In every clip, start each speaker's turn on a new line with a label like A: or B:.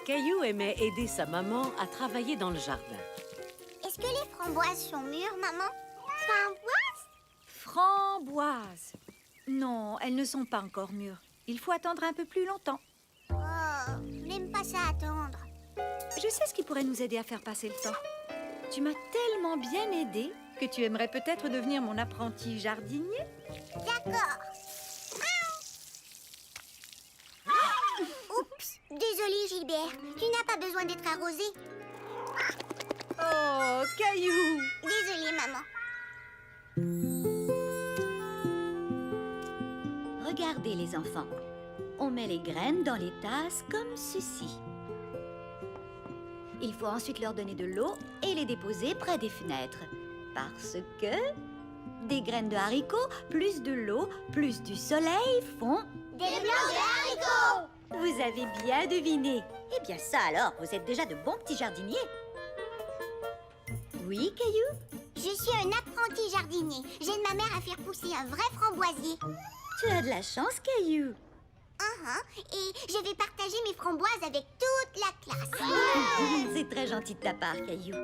A: Caillou aimait aider sa maman à travailler dans le jardin.
B: Est-ce que les framboises sont mûres, maman? Framboises?
C: Framboises. Non, elles ne sont pas encore mûres. Il faut attendre un peu plus longtemps.
B: Oh, je n'aime pas ça attendre.
C: Je sais ce qui pourrait nous aider à faire passer le temps. Tu m'as tellement bien aidé que tu aimerais peut-être devenir mon apprenti jardinier.
B: D'accord. Oups, désolée Gilbert, tu n'as pas besoin d'être arrosé.
C: Oh, Caillou!
B: Désolée maman.
D: Regardez les enfants. On met les graines dans les tasses comme ceci. Il faut ensuite leur donner de l'eau et les déposer près des fenêtres. Parce que des graines de haricots, plus de l'eau, plus du soleil font...
B: Des plants de haricots!
D: Vous avez bien deviné. Eh bien ça alors, vous êtes déjà de bons petits jardiniers. Oui, Caillou?
B: Je suis un apprenti jardinier. J'aide ma mère à faire pousser un vrai framboisier.
D: Tu as de la chance, Caillou.
B: Et je vais partager mes framboises avec toute la classe.
D: C'est très gentil de ta part, Caillou.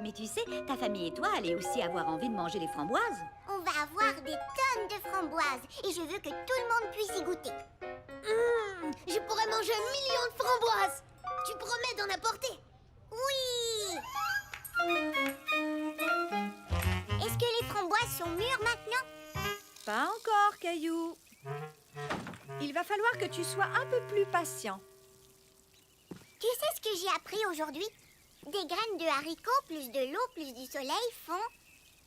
D: Mais tu sais, ta famille et toi allez aussi avoir envie de manger les framboises.
B: On va avoir des tonnes de framboises et je veux que tout le monde puisse y goûter. Je pourrais manger 1 million de framboises. Tu promets d'en apporter? Oui. Est-ce que les framboises sont mûres maintenant?
C: Pas encore, Caillou. Il va falloir que tu sois un peu plus patient.
B: Tu sais ce que j'ai appris aujourd'hui? Des graines de haricots, plus de l'eau, plus du soleil font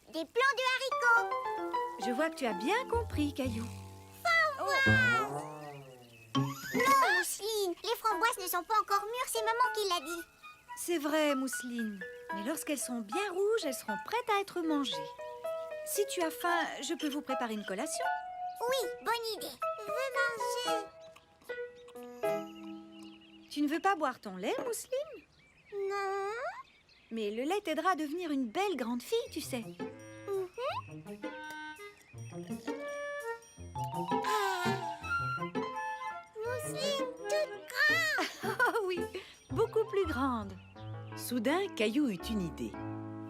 B: des plants de haricots.
C: Je vois que tu as bien compris, Caillou.
B: Non, Mousseline, les framboises ne sont pas encore mûres, c'est maman qui l'a dit.
C: C'est vrai, Mousseline. Mais lorsqu'elles sont bien rouges, elles seront prêtes à être mangées. Si tu as faim, je peux vous préparer une collation.
B: Oui, bonne idée. Je veux manger.
C: Tu ne veux pas boire ton lait, Mousseline?
B: Non.
C: Mais le lait t'aidera à devenir une belle grande fille, tu sais.
B: Mousseline toute grande.
C: Oh oui, beaucoup plus grande.
A: Soudain, Caillou eut une idée.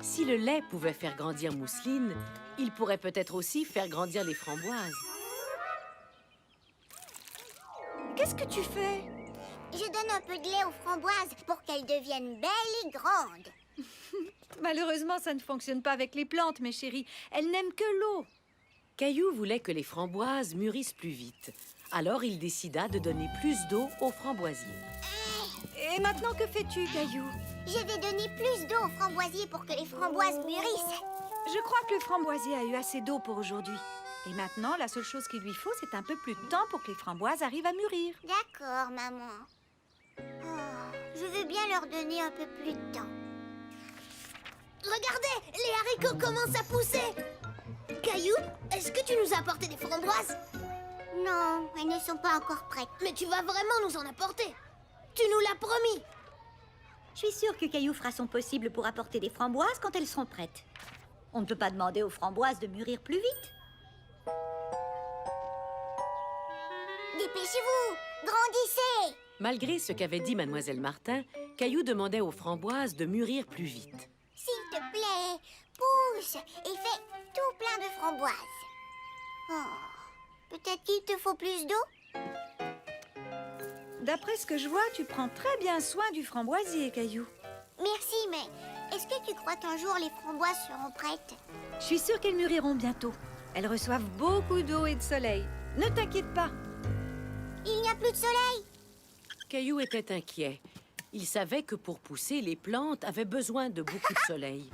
A: Si le lait pouvait faire grandir Mousseline, il pourrait peut-être aussi faire grandir les framboises.
C: Qu'est-ce que tu fais?
B: Je donne un peu de lait aux framboises pour qu'elles deviennent belles et grandes.
C: Malheureusement, ça ne fonctionne pas avec les plantes, mes chéris. Elles n'aiment que l'eau.
A: Caillou voulait que les framboises mûrissent plus vite. Alors il décida de donner plus d'eau aux framboisiers.
C: Et maintenant, que fais-tu, Caillou?
B: Je vais donner plus d'eau aux framboisiers pour que les framboises mûrissent.
C: Je crois que le framboisier a eu assez d'eau pour aujourd'hui. Et maintenant, la seule chose qu'il lui faut, c'est un peu plus de temps pour que les framboises arrivent à mûrir.
B: D'accord, maman. Oh, je veux bien leur donner un peu plus de temps. Regardez, les haricots commencent à pousser. Caillou, est-ce que tu nous as apporté des framboises? Non, elles ne sont pas encore prêtes. Mais tu vas vraiment nous en apporter. Tu nous l'as promis.
D: Je suis sûre que Caillou fera son possible pour apporter des framboises quand elles seront prêtes. On ne peut pas demander aux framboises de mûrir plus vite.
B: Dépêchez-vous, grandissez.
A: Malgré ce qu'avait dit Mademoiselle Martin, Caillou demandait aux framboises de mûrir plus vite.
B: S'il te plaît, pousse et fais tout plein de framboises. Oh, peut-être qu'il te faut plus d'eau?
C: D'après ce que je vois, tu prends très bien soin du framboisier, Caillou.
B: Merci, mais est-ce que tu crois qu'un jour les framboises seront prêtes?
C: Je suis sûre qu'elles mûriront bientôt. Elles reçoivent beaucoup d'eau et de soleil. Ne t'inquiète pas.
B: Il n'y a plus de soleil.
A: Caillou était inquiet. Il savait que pour pousser, les plantes avaient besoin de beaucoup de soleil.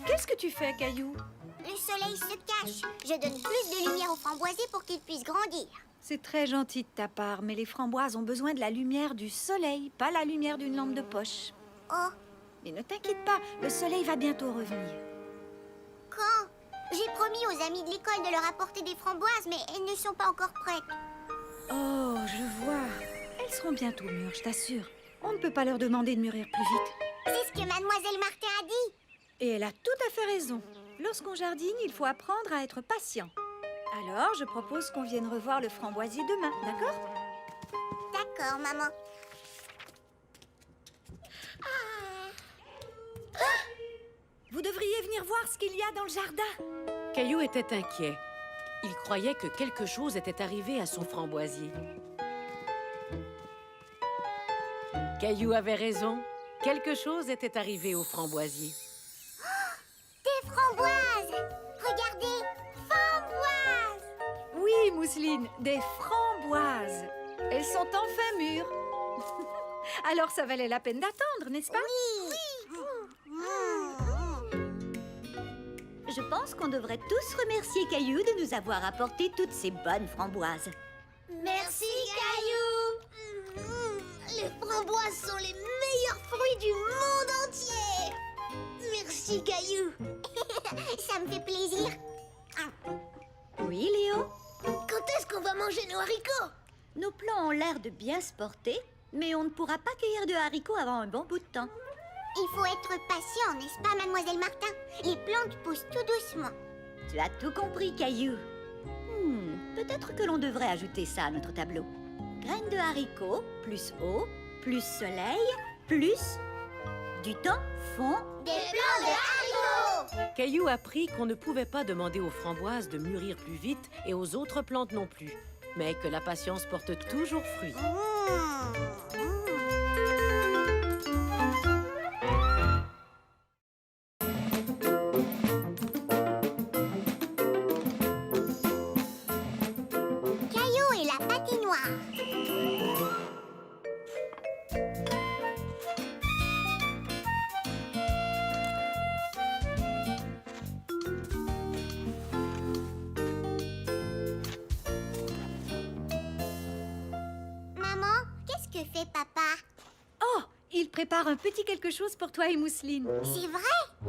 C: Qu'est-ce que tu fais, Caillou?
B: Le soleil se cache. Je donne plus de lumière aux framboisiers pour qu'ils puissent grandir.
C: C'est très gentil de ta part, mais les framboises ont besoin de la lumière du soleil, pas la lumière d'une lampe de poche.
B: Oh,
C: Mais ne t'inquiète pas, le soleil va bientôt revenir.
B: quand? J'ai promis aux amis de l'école de leur apporter des framboises, mais elles ne sont pas encore prêtes.
C: Oh, je vois. Elles seront bientôt mûres, je t'assure. On ne peut pas leur demander de mûrir plus vite.
B: C'est ce que Mademoiselle Martin a dit.
C: Et elle a tout à fait raison. Lorsqu'on jardine, il faut apprendre à être patient. Alors, je propose qu'on vienne revoir le framboisier demain, d'accord?
B: D'accord, maman.
C: Vous devriez venir voir ce qu'il y a dans le jardin.
A: Caillou était inquiet. Il croyait que quelque chose était arrivé à son framboisier. Caillou avait raison. Quelque chose était arrivé au framboisier.
B: Des framboises! Regardez! Framboises!
C: Oui, Mousseline, des framboises. Elles sont enfin mûres. Alors, ça valait la peine d'attendre, n'est-ce pas?
B: Oui!
D: Je pense qu'on devrait tous remercier Caillou de nous avoir apporté toutes ces bonnes framboises.
B: Merci, Caillou! Les framboises sont les meilleurs fruits du monde entier! Merci, Caillou! Ça me fait plaisir.
D: Oui, Léo?
B: Quand est-ce qu'on va manger nos haricots?
D: Nos plants ont l'air de bien se porter, mais on ne pourra pas cueillir de haricots avant un bon bout de temps.
B: Il faut être patient, n'est-ce pas, Mademoiselle Martin? Les plantes poussent tout doucement.
D: Tu as tout compris, Caillou. Peut-être que l'on devrait ajouter ça à notre tableau. Graines de haricots, plus eau, plus soleil, plus du temps fond.
B: Des plants de haricots!
A: Caillou apprit qu'on ne pouvait pas demander aux framboises de mûrir plus vite et aux autres plantes non plus, mais que la patience porte toujours fruit.
B: Caillou et la patinoire. Maman, qu'est-ce que fait papa?
C: Oh, il prépare un petit quelque chose pour toi et Mousseline.
B: C'est vrai?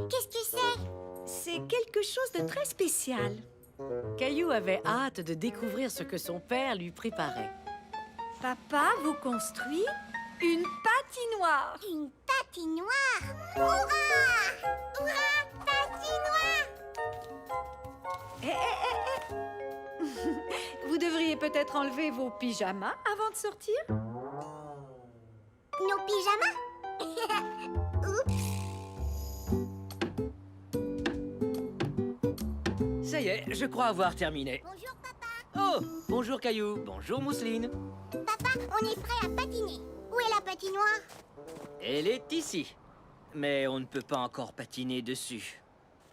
B: Qu'est-ce que c'est?
C: C'est quelque chose de très spécial.
A: Caillou avait hâte de découvrir ce que son père lui préparait.
C: Papa vous construit une patinoire.
B: Une patinoire! Hurrah! Hurrah! Patinoire!
C: Vous devriez peut-être enlever vos pyjamas avant de sortir.
B: Nos pyjamas?
E: Ça y est, je crois avoir terminé.
B: Bonjour papa.
E: Oh, bonjour Caillou, bonjour Mousseline.
B: Papa, on est prêt à patiner. Où est la patinoire?
E: Elle est ici. Mais on ne peut pas encore patiner dessus.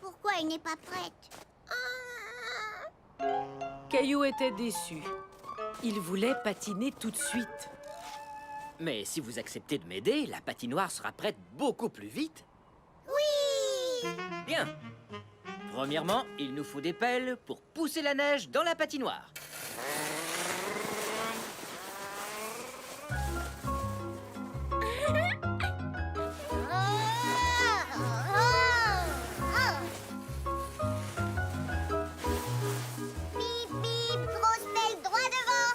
B: Pourquoi elle n'est pas prête?
A: Caillou était déçu. Il voulait patiner tout de suite.
E: Mais si vous acceptez de m'aider, la patinoire sera prête beaucoup plus vite.
B: Oui!
E: Bien. Premièrement, il nous faut des pelles pour pousser la neige dans la patinoire.
B: Bip bip, grosse pelle droit devant.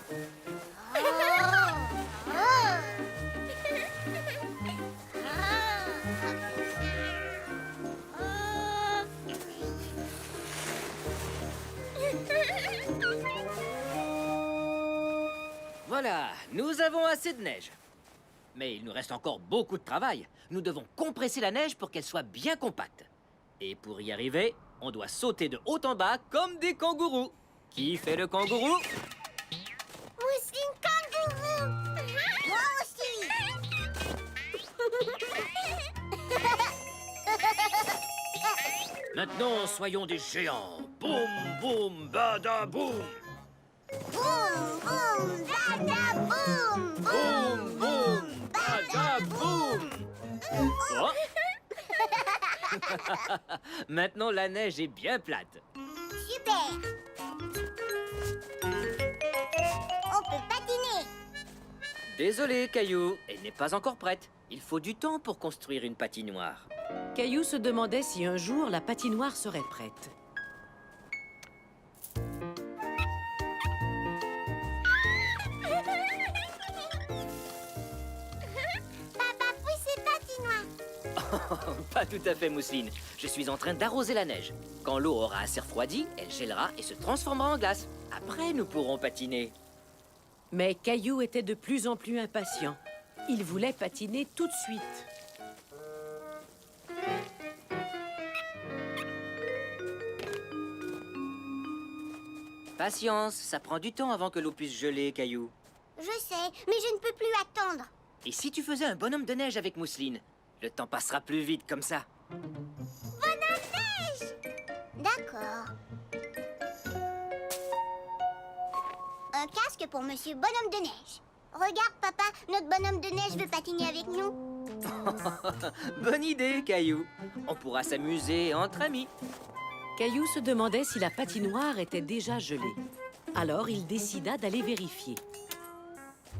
E: Voilà, nous avons assez de neige. Mais il nous reste encore beaucoup de travail. Nous devons compresser la neige pour qu'elle soit bien compacte. Et pour y arriver, on doit sauter de haut en bas comme des kangourous. Qui fait le kangourou?
B: Mousseline kangourou. Moi aussi.
E: Maintenant, soyons des géants. Boum, boum, bada, boum.
B: Boum, boum, bada, boum.
E: Boum, boum, bada, boum. Oh. Maintenant, la neige est bien plate.
B: Super. On peut patiner.
E: Désolé, Caillou, elle n'est pas encore prête. Il faut du temps pour construire une patinoire.
A: Caillou se demandait si un jour la patinoire serait prête.
B: Papa, pousse cette patinoire.
E: Pas tout à fait, Mousseline. Je suis en train d'arroser la neige. Quand l'eau aura assez refroidi, elle gèlera et se transformera en glace. Après, nous pourrons patiner.
A: Mais Caillou était de plus en plus impatient. Il voulait patiner tout de suite.
E: Patience, ça prend du temps avant que l'eau puisse geler, Caillou.
B: Je sais, mais je ne peux plus attendre.
E: Et si tu faisais un bonhomme de neige avec Mousseline? Le temps passera plus vite comme ça.
B: D'accord. Un casque pour Monsieur Bonhomme de Neige. Regarde, papa, notre bonhomme de neige veut patiner avec nous.
E: Bonne idée, Caillou. On pourra s'amuser entre amis.
A: Caillou se demandait si la patinoire était déjà gelée. Alors il décida d'aller vérifier.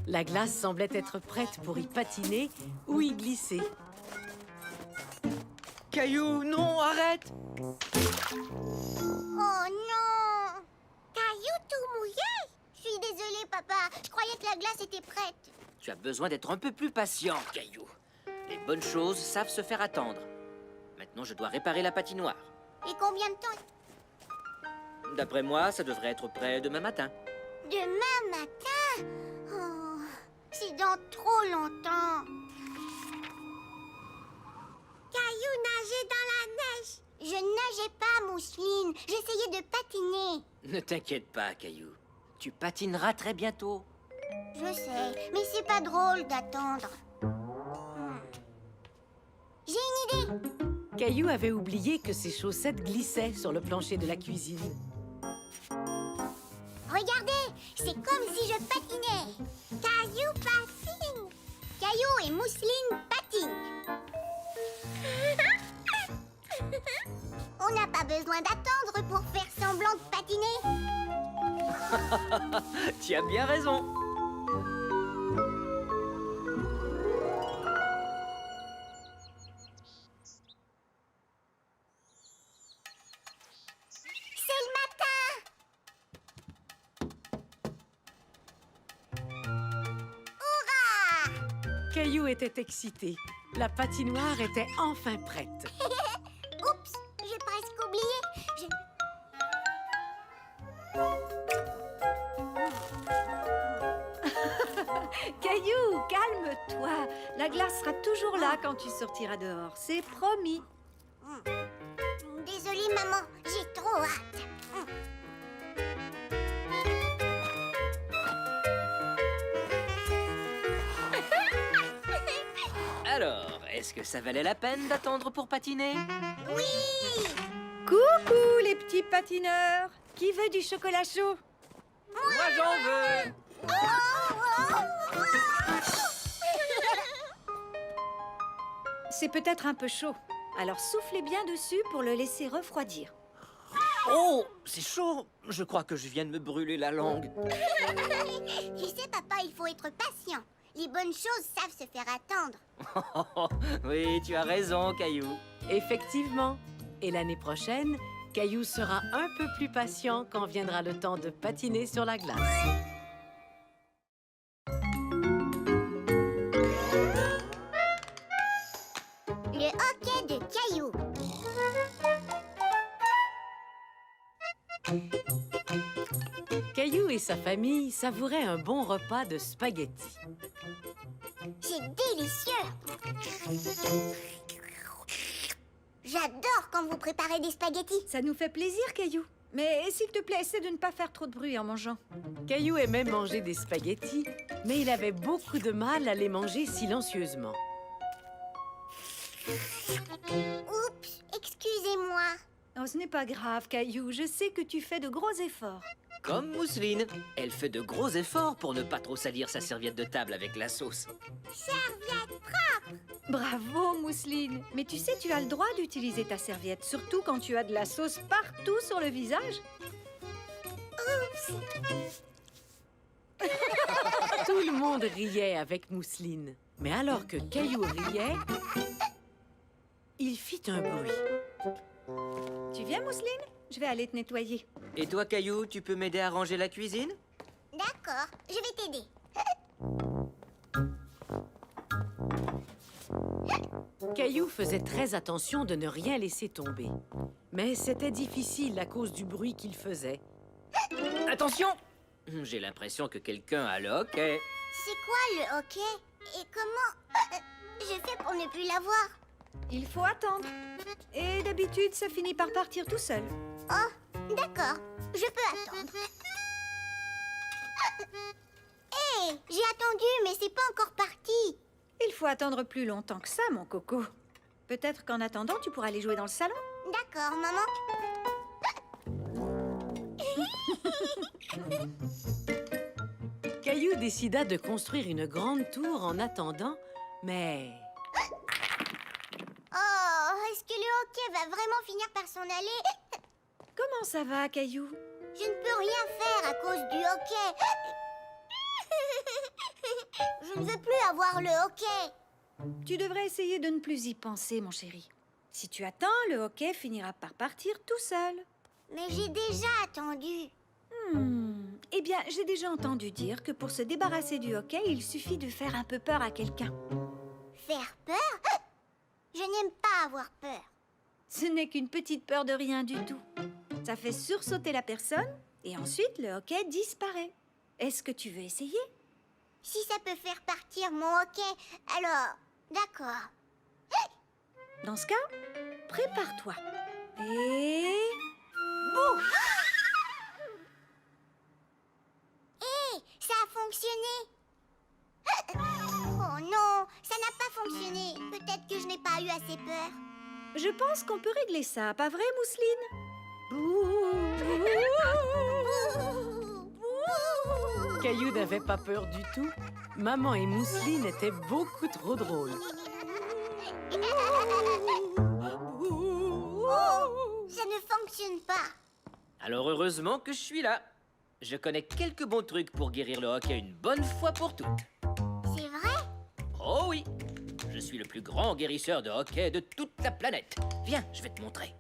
A: La glace semblait être prête pour y patiner ou y glisser.
E: Caillou, non, arrête!
B: Oh non! Caillou tout mouillé! Je suis désolée, papa. Je croyais que la glace était prête.
E: Tu as besoin d'être un peu plus patient, Caillou. Les bonnes choses savent se faire attendre. Maintenant, je dois réparer la patinoire.
B: Et combien de temps?
E: D'après moi, ça devrait être prêt demain matin.
B: Demain matin? Oh, c'est dans trop longtemps. Caillou nageait dans la neige. Je nageais pas, Mousseline. J'essayais de patiner.
E: Ne t'inquiète pas, Caillou. Tu patineras très bientôt.
B: Je sais, mais c'est pas drôle d'attendre. J'ai une idée.
A: Caillou avait oublié que ses chaussettes glissaient sur le plancher de la cuisine.
B: Regardez, c'est comme si je patinais. Caillou patine. Caillou et Mousseline patinent. On n'a pas besoin d'attendre pour faire semblant de patiner.
E: Tu as bien raison.
B: C'est le matin. Hurrah!
A: Caillou était excité. La patinoire était enfin prête.
B: Oups, j'ai presque oublié.
C: Caillou, calme-toi. La glace sera toujours là quand tu sortiras dehors. C'est promis.
B: Désolée, maman, j'ai trop hâte.
E: Alors, est-ce que ça valait la peine d'attendre pour patiner?
B: Oui!
C: Coucou les petits patineurs. Qui veut du chocolat chaud?
E: Moi, j'en veux!
C: C'est peut-être un peu chaud. Alors soufflez bien dessus pour le laisser refroidir.
E: Oh, c'est chaud! Je crois que je viens de me brûler la langue.
B: Tu sais, papa, il faut être patient. Les bonnes choses savent se faire attendre.
E: Oui, tu as raison, Caillou.
A: Effectivement. Et l'année prochaine, Caillou sera un peu plus patient quand viendra le temps de patiner sur la glace.
B: Le hockey de Caillou.
A: Caillou et sa famille savouraient un bon repas de spaghettis.
B: C'est délicieux. J'adore quand vous préparez des spaghettis.
C: Ça nous fait plaisir, Caillou. Mais s'il te plaît, essaie de ne pas faire trop de bruit en mangeant.
A: Caillou aimait manger des spaghettis, mais il avait beaucoup de mal à les manger silencieusement.
B: Oups, excusez-moi.
C: Oh, ce n'est pas grave, Caillou. Je sais que tu fais de gros efforts.
E: Comme Mousseline, elle fait de gros efforts pour ne pas trop salir sa serviette de table avec la sauce.
B: Serviette propre.
C: Bravo, Mousseline. Mais tu sais, tu as le droit d'utiliser ta serviette, surtout quand tu as de la sauce partout sur le visage.
A: Tout le monde riait avec Mousseline. Mais alors que Caillou riait, il fit un bruit.
C: Tu viens, Mousseline? Je vais aller te nettoyer.
E: Et toi, Caillou, tu peux m'aider à ranger la cuisine?
B: D'accord, je vais t'aider.
A: Caillou faisait très attention de ne rien laisser tomber. Mais c'était difficile à cause du bruit qu'il faisait.
E: Attention! J'ai l'impression que quelqu'un a le hockey.
B: C'est quoi le hockey? Et comment je fais pour ne plus l'avoir?
C: Il faut attendre. Et d'habitude, ça finit par partir tout seul.
B: Oh, d'accord. Je peux attendre. Hé, j'ai attendu, mais c'est pas encore parti.
C: Il faut attendre plus longtemps que ça, mon coco. Peut-être qu'en attendant, tu pourras aller jouer dans le salon.
B: D'accord, maman.
A: Caillou décida de construire une grande tour en attendant, mais...
B: Oh, est-ce que le hockey va vraiment finir par s'en aller?
C: Comment ça va, Caillou?
B: Je ne peux rien faire à cause du hockey. Je ne veux plus avoir le hockey.
C: Tu devrais essayer de ne plus y penser, mon chéri. Si tu attends, le hockey finira par partir tout seul.
B: Mais j'ai déjà attendu.
C: Eh bien, j'ai déjà entendu dire que pour se débarrasser du hockey, il suffit de faire un peu peur à quelqu'un.
B: Faire peur? Je n'aime pas avoir peur.
C: Ce n'est qu'une petite peur de rien du tout. Ça fait sursauter la personne et ensuite le hockey disparaît. Est-ce que tu veux essayer?
B: Si ça peut faire partir mon hockey, alors... D'accord.
C: Dans ce cas, prépare-toi. Et... boum!
B: Hé, ça a fonctionné. Oh non, ça n'a pas fonctionné. Peut-être que je n'ai pas eu assez peur.
C: Je pense qu'on peut régler ça, pas vrai, Mousseline?
A: Caillou n'avait pas peur du tout. Maman et Mousseline étaient beaucoup trop drôles.
B: Ça ne fonctionne pas.
E: Alors heureusement que je suis là. Je connais quelques bons trucs pour guérir le hockey une bonne fois pour toutes.
B: C'est vrai?
E: Oh oui! Je suis le plus grand guérisseur de hockey de toute la planète. Viens, je vais te montrer.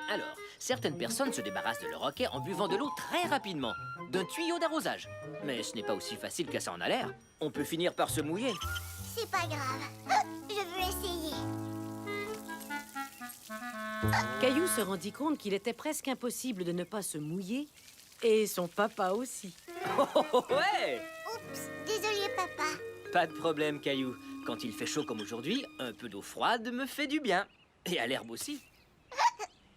E: Alors, certaines personnes se débarrassent de leur hockey en buvant de l'eau très rapidement, d'un tuyau d'arrosage. Mais ce n'est pas aussi facile que ça en a l'air. On peut finir par se mouiller.
B: C'est pas grave. Je veux essayer.
A: Caillou se rendit compte qu'il était presque impossible de ne pas se mouiller, et son papa aussi.
E: Oh, ouais!
B: Oups, désolé papa.
E: Pas de problème, Caillou. Quand il fait chaud comme aujourd'hui, un peu d'eau froide me fait du bien. Et à l'herbe aussi.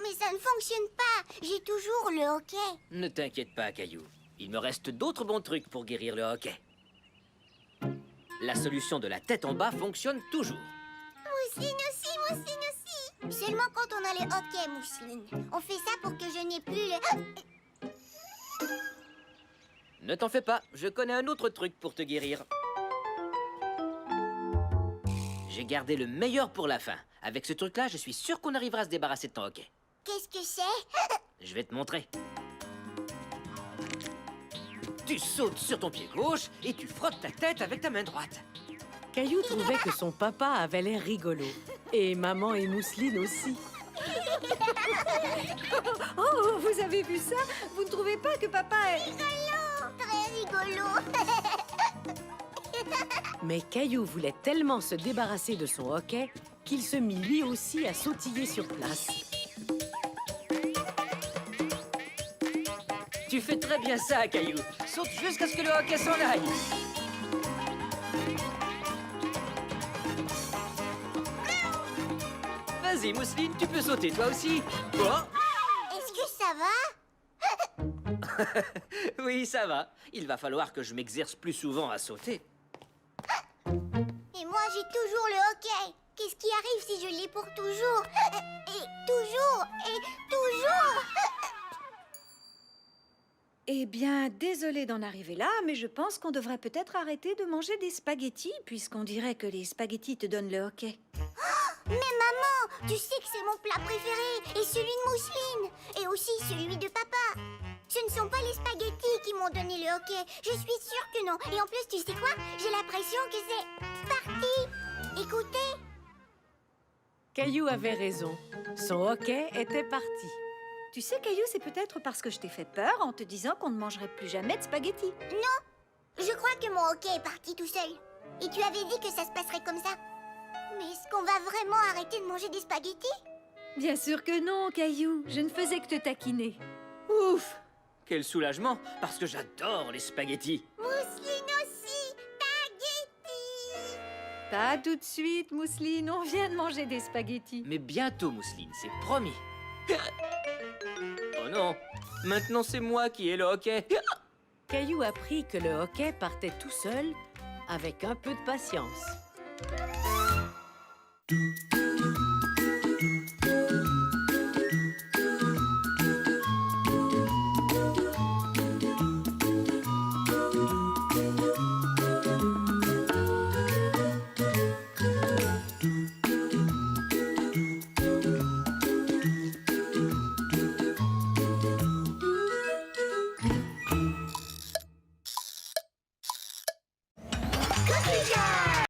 B: Mais ça ne fonctionne pas. J'ai toujours le hockey.
E: Ne t'inquiète pas, Caillou. Il me reste d'autres bons trucs pour guérir le hockey. La solution de la tête en bas fonctionne toujours.
B: Mousseline aussi, Mousseline aussi. Seulement quand on a le hockey, Mousseline. On fait ça pour que je n'ai plus le...
E: Ne t'en fais pas, je connais un autre truc pour te guérir. J'ai gardé le meilleur pour la fin. Avec ce truc-là, je suis sûr qu'on arrivera à se débarrasser de ton hockey.
B: Qu'est-ce que c'est?
E: Je vais te montrer. Tu sautes sur ton pied gauche et tu frottes ta tête avec ta main droite.
A: Caillou trouvait que son papa avait l'air rigolo. Et maman et Mousseline aussi.
C: Oh, vous avez vu ça? Vous ne trouvez pas que papa est...
B: Rigolo, très rigolo.
A: Mais Caillou voulait tellement se débarrasser de son hockey qu'il se mit lui aussi à sautiller sur place.
E: Tu fais très bien ça, Caillou. Saute jusqu'à ce que le hockey s'en aille. Vas-y, Mousseline, tu peux sauter toi aussi. Oh!
B: Est-ce que ça va?
E: Oui, ça va. Il va falloir que je m'exerce plus souvent à sauter.
B: Et moi, j'ai toujours le hockey. Qu'est-ce qui arrive si je l'ai pour toujours? Et toujours, et toujours.
C: Eh bien, désolée d'en arriver là, mais je pense qu'on devrait peut-être arrêter de manger des spaghettis, puisqu'on dirait que les spaghettis te donnent le hockey.
B: Mais maman, tu sais que c'est mon plat préféré, et celui de Mousseline, et aussi celui de papa. Ce ne sont pas les spaghettis qui m'ont donné le hockey, je suis sûre que non. Et en plus, tu sais quoi? J'ai l'impression que c'est parti. Écoutez.
C: Caillou avait raison. Son hockey était parti. Tu sais, Caillou, c'est peut-être parce que je t'ai fait peur en te disant qu'on ne mangerait plus jamais de spaghettis.
B: Non, je crois que mon hockey est parti tout seul. Et tu avais dit que ça se passerait comme ça. Mais est-ce qu'on va vraiment arrêter de manger des spaghettis?
C: Bien sûr que non, Caillou. Je ne faisais que te taquiner.
E: Ouf! Quel soulagement, parce que j'adore les spaghettis.
B: Mousseline aussi, spaghettis.
C: Pas tout de suite, Mousseline. On vient de manger des spaghettis.
E: Mais bientôt, Mousseline, c'est promis. Oh non, maintenant c'est moi qui ai le hockey.
A: Caillou apprit que le hockey partait tout seul, avec un peu de patience.